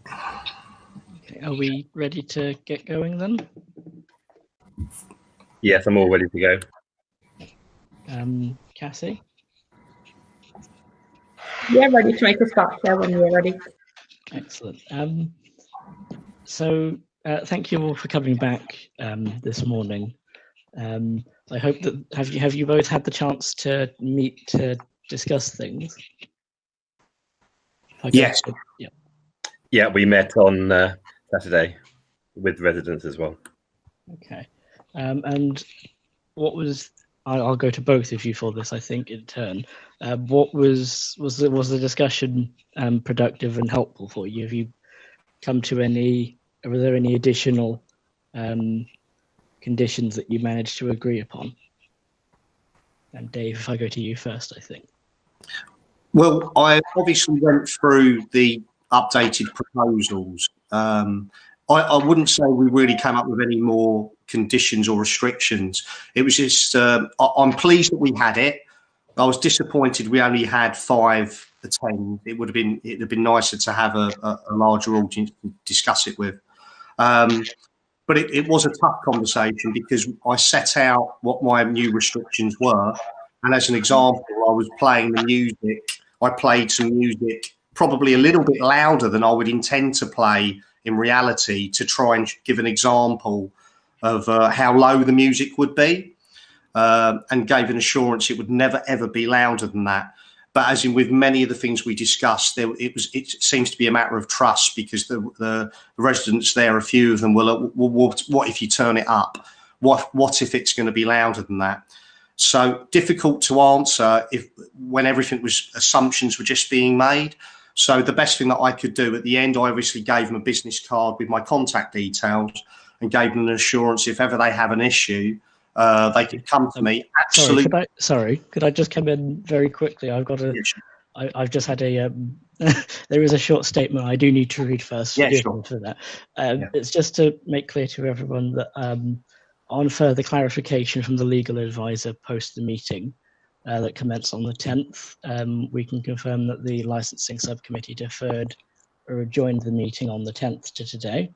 Okay, are we ready to get going then? Yes, I'm all ready to go. Cassie? Yeah, ready to make a start, Chair, when you're ready. Excellent. Thank you all for coming back this morning. I hope that have you both had the chance to meet to discuss things? Yes. Yeah, we met on Saturday with residents as well. Okay. And what was I'll go to both of you for this, I think, in turn. What was the discussion productive and helpful for you? Have you come to were there any additional conditions that you managed to agree upon? And Dave, if I go to you first, I think. Well, I obviously went through the updated proposals. I wouldn't say we really came up with any more conditions or restrictions. It was just, I'm pleased that we had it. I was disappointed we only had 5 attend. It'd have been nicer to have a larger audience to discuss it with. But it was a tough conversation because I set out what my new restrictions were. And as an example, I was playing the music. I played some music probably a little bit louder than I would intend to play in reality to try and give an example of how low the music would be, and gave an assurance it would never, ever be louder than that. But as in with many of the things we discussed, it seems to be a matter of trust because the residents there, a few of them will, what if you turn it up? What if it's going to be louder than that? So difficult to answer when everything was assumptions were just being made. So the best thing that I could do at the end, I obviously gave them a business card with my contact details and gave them an assurance if ever they have an issue, they could come to me. Absolutely. Could I just come in very quickly? I've got I've just had a there is a short statement I do need to read first. Yeah, sure. For that. It's just to make clear to everyone that on further clarification from the legal advisor post the meeting that commenced on the 10th, we can confirm that the licensing subcommittee deferred or adjourned the meeting on the 10th to today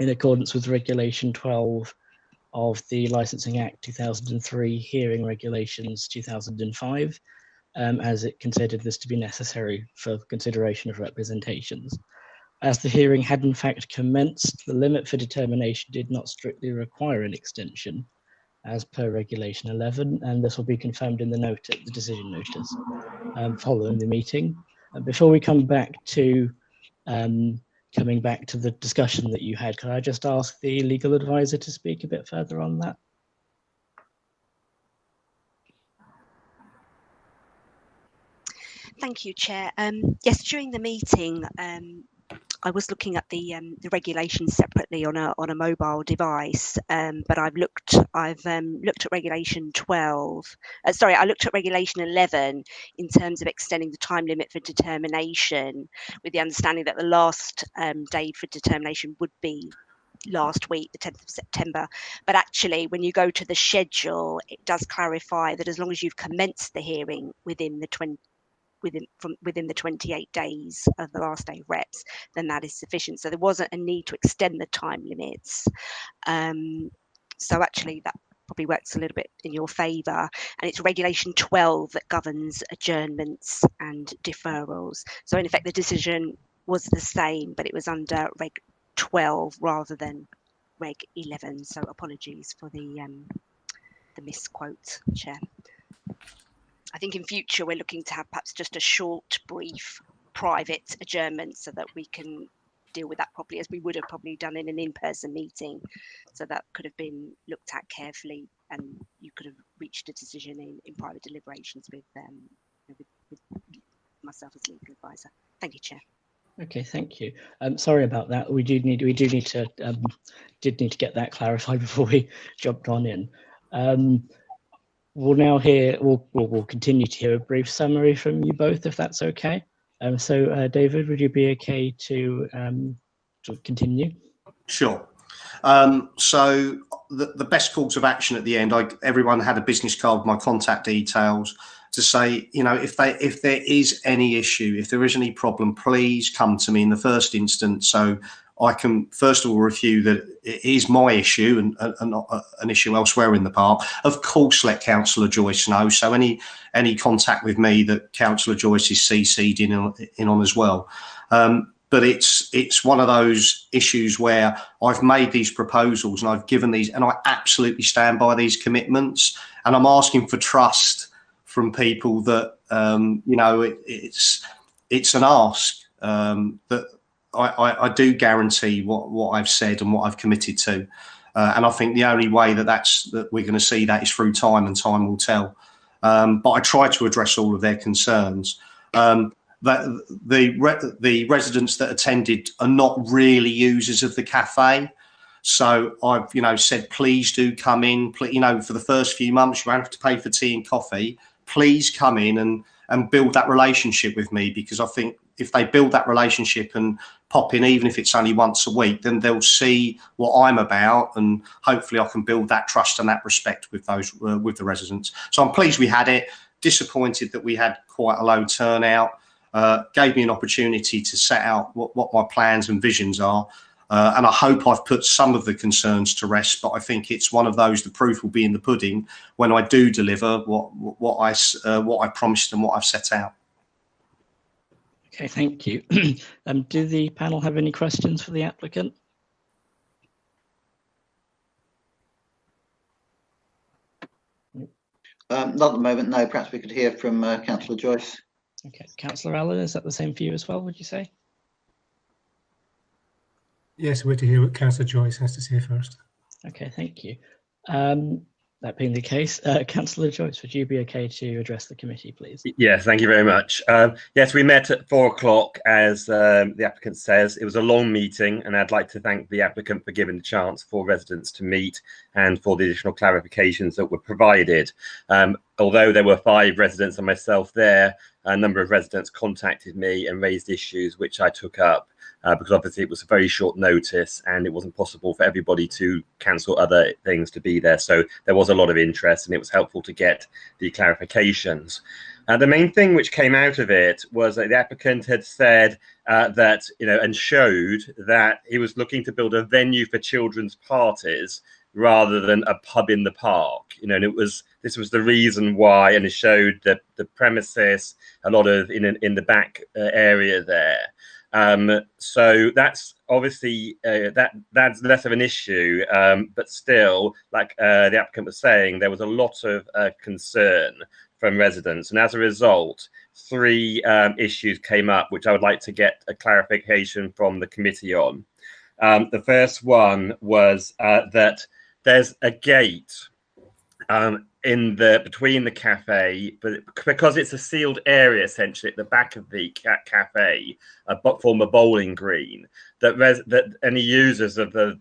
in accordance with Regulation 12 of the Licensing Act 2003, Hearing Regulations 2005, as it considered this to be necessary for consideration of representations. As the hearing had in fact commenced, the limit for determination did not strictly require an extension as per Regulation 11, and this will be confirmed in the decision notice following the meeting. Before we come back to the discussion that you had, can I just ask the legal advisor to speak a bit further on that? Thank you, Chair. Yes, during the meeting, I was looking at the regulations separately on a mobile device, but I've looked at Regulation 12. I looked at Regulation 11 in terms of extending the time limit for determination, with the understanding that the last date for determination would be last week, the 10th of September. But actually, when you go to the schedule, it does clarify that as long as you've commenced the hearing within the 28 days of the last day of reps, then that is sufficient. So there wasn't a need to extend the time limits. So actually that probably works a little bit in your favour. And it's Regulation 12 that governs adjournments and deferrals. So in effect, the decision was the same, but it was under Reg 12 rather than Reg 11. So apologies for the misquote, Chair. I think in future we're looking to have perhaps just a short, brief, private adjournment so that we can deal with that properly, as we would have probably done in an in-person meeting. So that could have been looked at carefully, and you could have reached a decision in private deliberations with myself as legal advisor. Thank you, Chair. Okay, thank you. Sorry about that. We did need to get that clarified before we jumped on in. We'll continue to hear a brief summary from you both, if that's okay. So David, would you be okay to continue? Sure. So the best course of action at the end, everyone had a business card with my contact details. to say, you know, if there is any issue, if there is any problem, please come to me in the first instance, so I can first of all review that it is my issue and not an issue elsewhere in the park. Of course, let Councillor Joyce know. So any contact with me that Councillor Joyce is CC'd in on as well. But it's one of those issues where I've made these proposals and I've given these, and I absolutely stand by these commitments. And I'm asking for trust from people that, you know, it's an ask that I do guarantee what I've said and what I've committed to. And I think the only way that we're going to see that is through time, and time will tell. But I try to address all of their concerns. That the residents that attended are not really users of the cafe. So I've, you know, said, please do come in. You know, for the first few months, you won't have to pay for tea and coffee. Please come in and build that relationship with me, because I think if they build that relationship and pop in, even if it's only once a week, then they'll see what I'm about, and hopefully I can build that trust and that respect with those with the residents. So I'm pleased we had it. Disappointed that we had quite a low turnout. Gave me an opportunity to set out what my plans and visions are. And I hope I've put some of the concerns to rest, but I think it's one of those, the proof will be in the pudding when I do deliver what I promised and what I've set out. Okay, thank you. Do the panel have any questions for the applicant? Not at the moment, no. Perhaps we could hear from Councillor Joyce. Okay, Councillor Allen, is that the same for you as well, would you say? Yes, we're to hear what Councillor Joyce has to say first. Okay, thank you. That being the case, Councillor Joyce, would you be okay to address the committee, please? Yes, thank you very much. Yes, we met at 4 o'clock, as the applicant says. It was a long meeting, and I'd like to thank the applicant for giving the chance for residents to meet and for the additional clarifications that were provided. Although there were 5 residents and myself there, a number of residents contacted me and raised issues which I took up. Because obviously it was a very short notice and it wasn't possible for everybody to cancel other things to be there. So there was a lot of interest, and it was helpful to get the clarifications. The main thing which came out of it was that the applicant had said that, you know, and showed that he was looking to build a venue for children's parties rather than a pub in the park, you know, and this was the reason why, and it showed that the premises, a lot of in the back area there. So that's obviously that's less of an issue, but still, like the applicant was saying, there was a lot of concern from residents, and as a result, 3 issues came up which I would like to get a clarification from the committee on. The first one was that there's a gate between the cafe, but because it's a sealed area essentially at the back of the cafe, former bowling green, that any users of the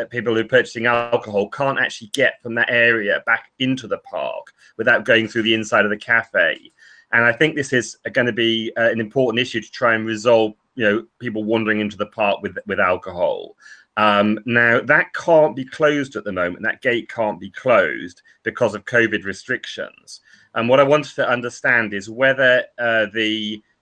people who are purchasing alcohol can't actually get from that area back into the park without going through the inside of the cafe. And I think this is going to be an important issue to try and resolve, people wandering into the park with alcohol. Now that can't be closed at the moment. That gate can't be closed because of COVID restrictions. And what I wanted to understand is whether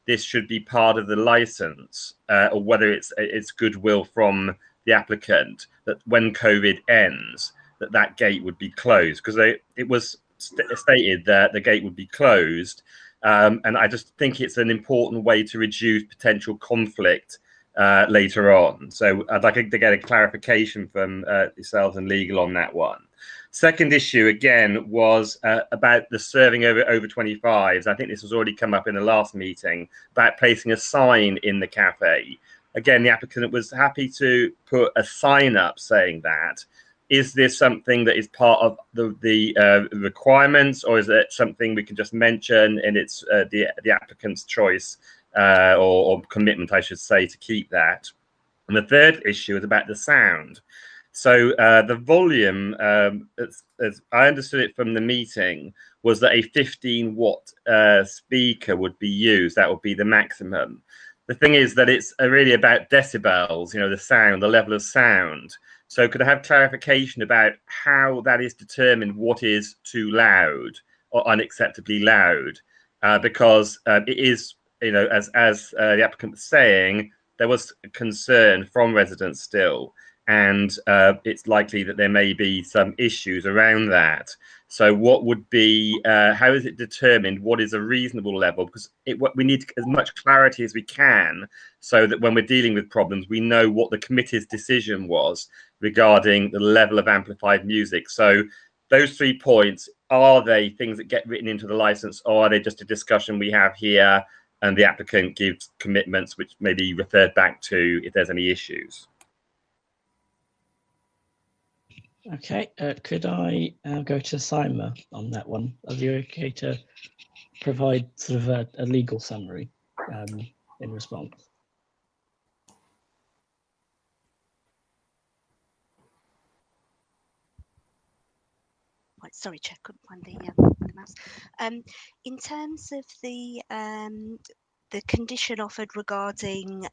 this should be part of the license, or whether it's goodwill from the applicant that when COVID ends, that gate would be closed, because it was stated that the gate would be closed. And I just think it's an important way to reduce potential conflict later on. So I'd like to get a clarification from yourselves and legal on that one. Second issue, again, was about the serving over 25s. I think this has already come up in the last meeting, about placing a sign in the cafe. Again, the applicant was happy to put a sign up saying that. Is this something that is part of the requirements, or is it something we can just mention and it's the applicant's choice or commitment, I should say, to keep that? And the third issue is about the sound. So the volume, as I understood it from the meeting, was that a 15-watt speaker would be used. That would be the maximum. The thing is that it's really about decibels, the sound, the level of sound. So could I have clarification about how that is determined, what is too loud unacceptably loud, because it is, as the applicant was saying, there was concern from residents still, and it's likely that there may be some issues around that. So what would be, how is it determined what is a reasonable level? Because we need as much clarity as we can, so that when we're dealing with problems, we know what the committee's decision was regarding the level of amplified music. So those 3 points, are they things that get written into the license, or are they just a discussion we have here and the applicant gives commitments which may be referred back to if there's any issues? Okay, could I go to Simon on that one? Are you okay to provide sort of a legal summary in response? Right, sorry, Chair, couldn't find the mouse. In terms of the condition offered regarding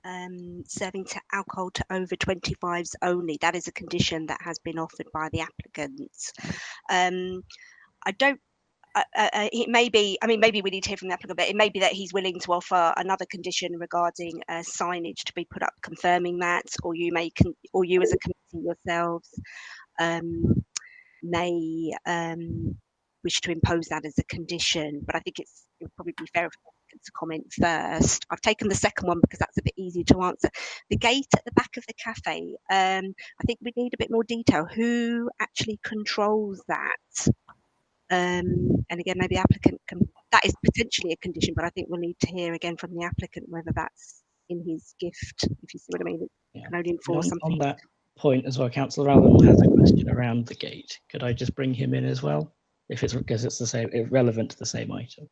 serving alcohol to over 25s only, that is a condition that has been offered by the applicant. It may be, I mean, maybe we need to hear from the applicant, but it may be that he's willing to offer another condition regarding signage to be put up confirming that, or you as a committee yourselves may wish to impose that as a condition. But I think it would probably be fair to comment first. I've taken the second one because that's a bit easier to answer. The gate at the back of the cafe, I think we need a bit more detail. Who actually controls that? And again, maybe the applicant can, that is potentially a condition, but I think we'll need to hear again from the applicant whether that's in his gift, if you see what I mean. Yeah. Can only enforce something. On that point as well, Councillor Allen has a question around the gate. Could I just bring him in as well, if it's because it's the same, relevant to the same item?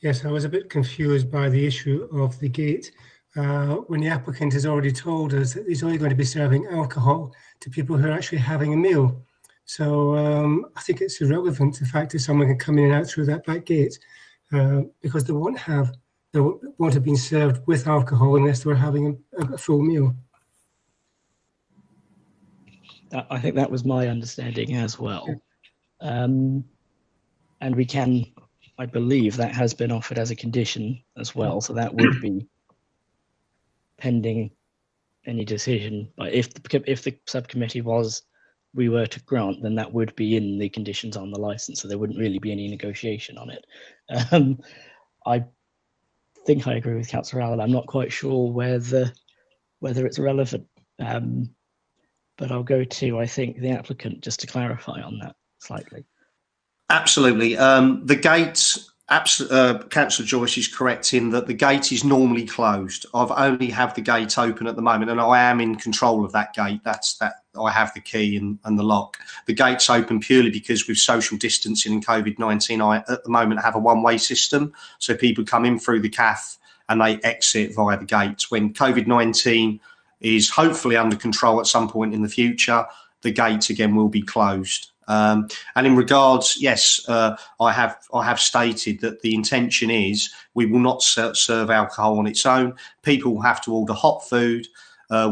Yes, I was a bit confused by the issue of the gate when the applicant has already told us that he's only going to be serving alcohol to people who are actually having a meal. So I think it's irrelevant the fact that someone can come in and out through that back gate because they won't have been served with alcohol unless they were having a full meal. I think that was my understanding as well. And we can, I believe that has been offered as a condition as well. So that would be pending any decision. But if the subcommittee we were to grant, then that would be in the conditions on the license. So there wouldn't really be any negotiation on it. I think I agree with Councillor Allen. I'm not quite sure whether it's relevant. But I'll go to, I think, the applicant just to clarify on that slightly. Absolutely. The gate, Councillor Joyce is correct in that the gate is normally closed. I've only have the gate open at the moment, and I am in control of that gate. I have the key and the lock. The gate's open purely because with social distancing and COVID-19, I at the moment have a one-way system. So people come in through the CAF and they exit via the gate. When COVID-19 is hopefully under control at some point in the future, the gate again will be closed. And in regards, yes, I have stated that the intention is we will not serve alcohol on its own. People will have to order hot food.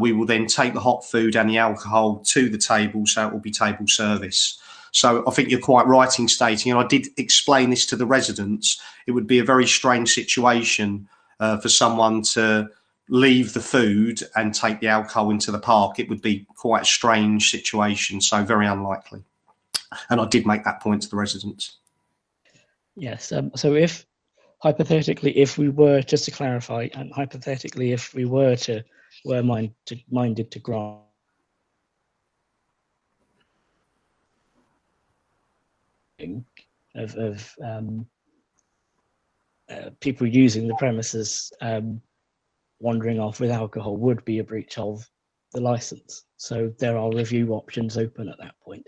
We will then take the hot food and the alcohol to the table, so it will be table service. So I think you're quite right in stating, and I did explain this to the residents, it would be a very strange situation for someone to leave the food and take the alcohol into the park. It would be quite a strange situation, so very unlikely. And I did make that point to the residents. Yes. So if hypothetically, if we were, just to clarify, and hypothetically, if we were minded to grant of people using the premises wandering off with alcohol would be a breach of the license. So there are review options open at that point.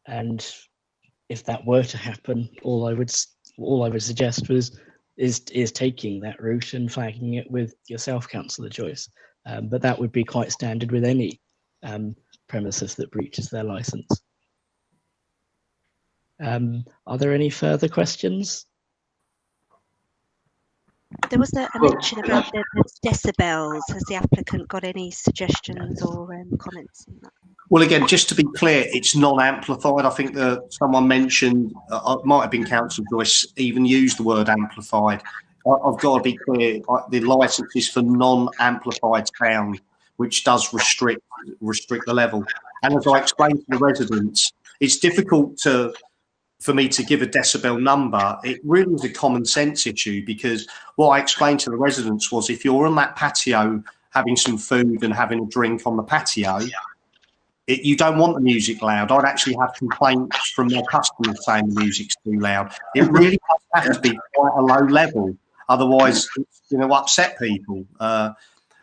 And if that were to happen, all I would suggest is taking that route and flagging it with yourself, Councillor Joyce. But that would be quite standard with any premises that breaches their license. Are there any further questions? There was a mention about the decibels. Has the applicant got any suggestions or comments on that? Well, again, just to be clear, it's non-amplified. I think that someone mentioned, might have been Councillor Joyce, even used the word amplified. I've got to be clear, the licence is for non-amplified sound, which does restrict the level. And as I explained to the residents, it's difficult for me to give a decibel number. It really is a common sense issue, because what I explained to the residents was, if you're on that patio having some food and having a drink on the patio, you don't want the music loud. I'd actually have complaints from their customers saying the music's too loud. It really does have to be quite a low level, otherwise it's going to upset people.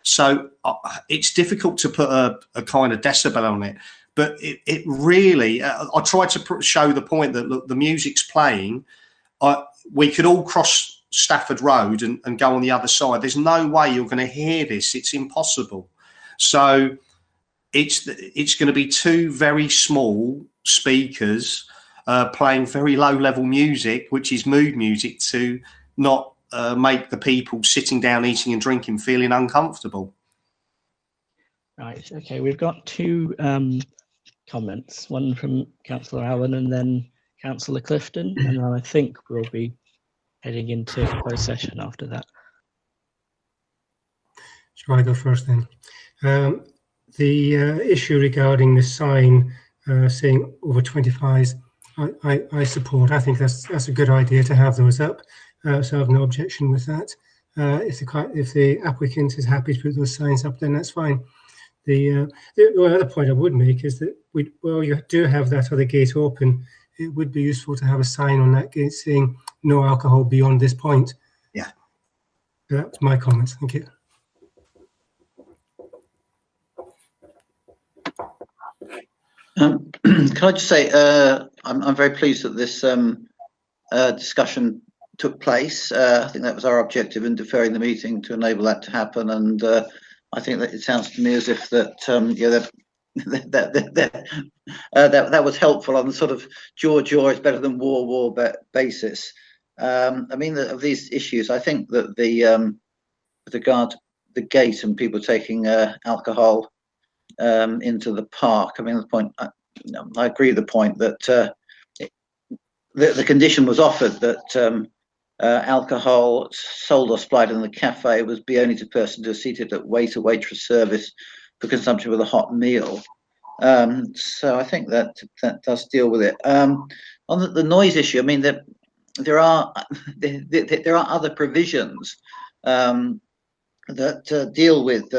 So it's difficult to put a kind of decibel on it. But it really, I tried to show the point that, look, the music's playing. We could all cross Stafford Road and go on the other side. There's no way you're going to hear this. It's impossible. So it's going to be two very small speakers playing very low level music, which is mood music, to not make the people sitting down eating and drinking feeling uncomfortable. Right. Okay. We've got two comments, one from Councillor Allen and then Councillor Clifton, and then I think we'll be heading into closed session after that. Shall I go first then? The issue regarding the sign saying over 25s, I support. I think that's a good idea to have those up, so I have no objection with that. If the applicant is happy to put those signs up, then that's fine. The other point I would make is that you do have that other gate open. It would be useful to have a sign on that gate saying no alcohol beyond this point. Yeah. That's my comments. Thank you. Can I just say I'm very pleased that this discussion took place. I think that was our objective in deferring the meeting, to enable that to happen, and I think that it sounds to me as if that that was helpful on the sort of jaw is better than war basis. I mean, of these issues, I think that with regard to the gate and people taking alcohol into the park, I mean, the point, I agree with the point that the condition was offered that alcohol sold or supplied in the cafe was be only to persons who are seated at wait or waitress service for consumption with a hot meal. So I think that does deal with it. On the noise issue, I mean, there are other provisions that deal with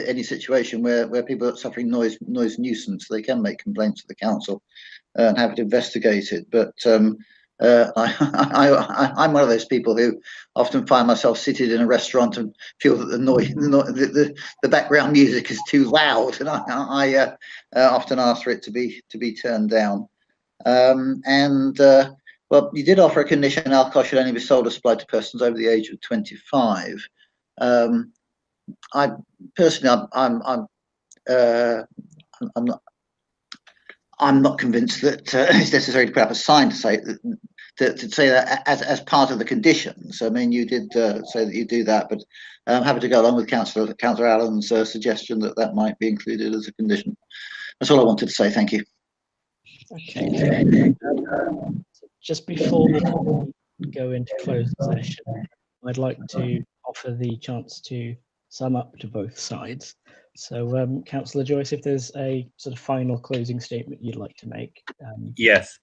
any situation where people are suffering noise nuisance. They can make complaints to the council and have it investigated. But I'm one of those people who often find myself seated in a restaurant and feel that the background music is too loud, and I often ask for it to be turned down. Well, you did offer a condition: alcohol should only be sold or supplied to persons over the age of 25. I personally, I'm not convinced that it's necessary to put up a sign to say that as part of the conditions. I mean, you did say that you do that, but I'm happy to go along with Councillor Allen's suggestion that might be included as a condition. That's all I wanted to say. Thank you. Okay. Just before we go into closed session, I'd like to offer the chance to sum up to both sides. So, Councillor Joyce, if there's a sort of final closing statement you'd like to make. Yes.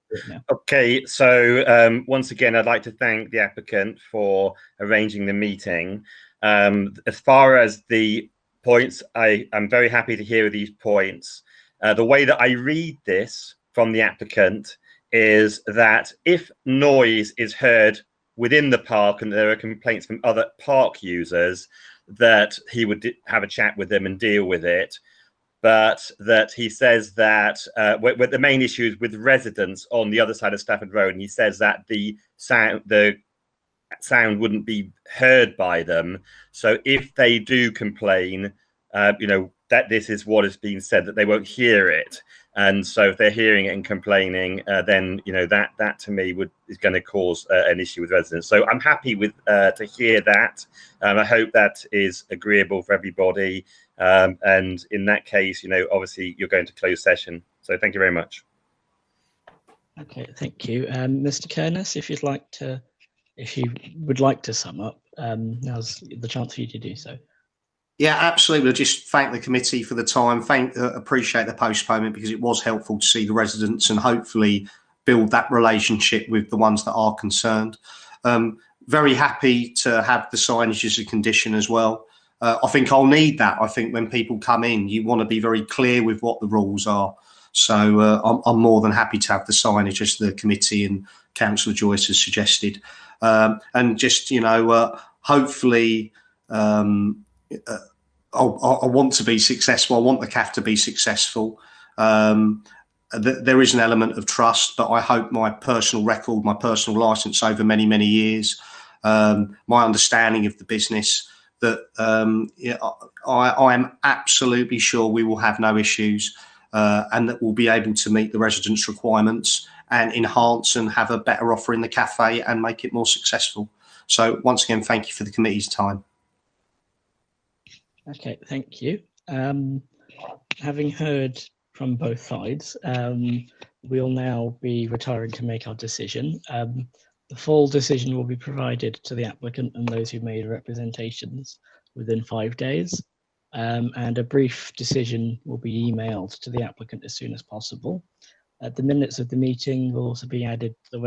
Okay. So, once again, I'd like to thank the applicant for arranging the meeting. As far as the points, I'm very happy to hear these points. The way that I read this from the applicant is that if noise is heard within the park and there are complaints from other park users, that he would have a chat with them and deal with it, but that he says that the main issue is with residents on the other side of Stafford Road, and he says that the sound wouldn't be heard by them. So if they do complain, that this is what is being said, that they won't hear it. And so if they're hearing it and complaining, then that to me is going to cause an issue with residents. So I'm happy with to hear that. I hope that is agreeable for everybody. And in that case, obviously you're going to close session. So thank you very much. Okay, thank you. Mr. Kernes, if you would like to sum up, now's the chance for you to do so. Yeah, absolutely. We'll just thank the committee for the time. Appreciate the postponement, because it was helpful to see the residents and hopefully build that relationship with the ones that are concerned. Very happy to have the signage as a condition as well. I think I'll need that. I think when people come in, you want to be very clear with what the rules are. So I'm more than happy to have the signage as the committee and Councillor Joyce has suggested. And just, hopefully, I want to be successful. I want the CAF to be successful. There is an element of trust, but I hope my personal record, my personal licence over many, many years, my understanding of the business, that I am absolutely sure we will have no issues, and that we'll be able to meet the residents' requirements and enhance and have a better offer in the cafe and make it more successful. So once again, thank you for the committee's time. Okay, thank you. Having heard from both sides, we'll now be retiring to make our decision. The full decision will be provided to the applicant and those who made representations within 5 days, and a brief decision will be emailed to the applicant as soon as possible. The minutes of the meeting will also be added to the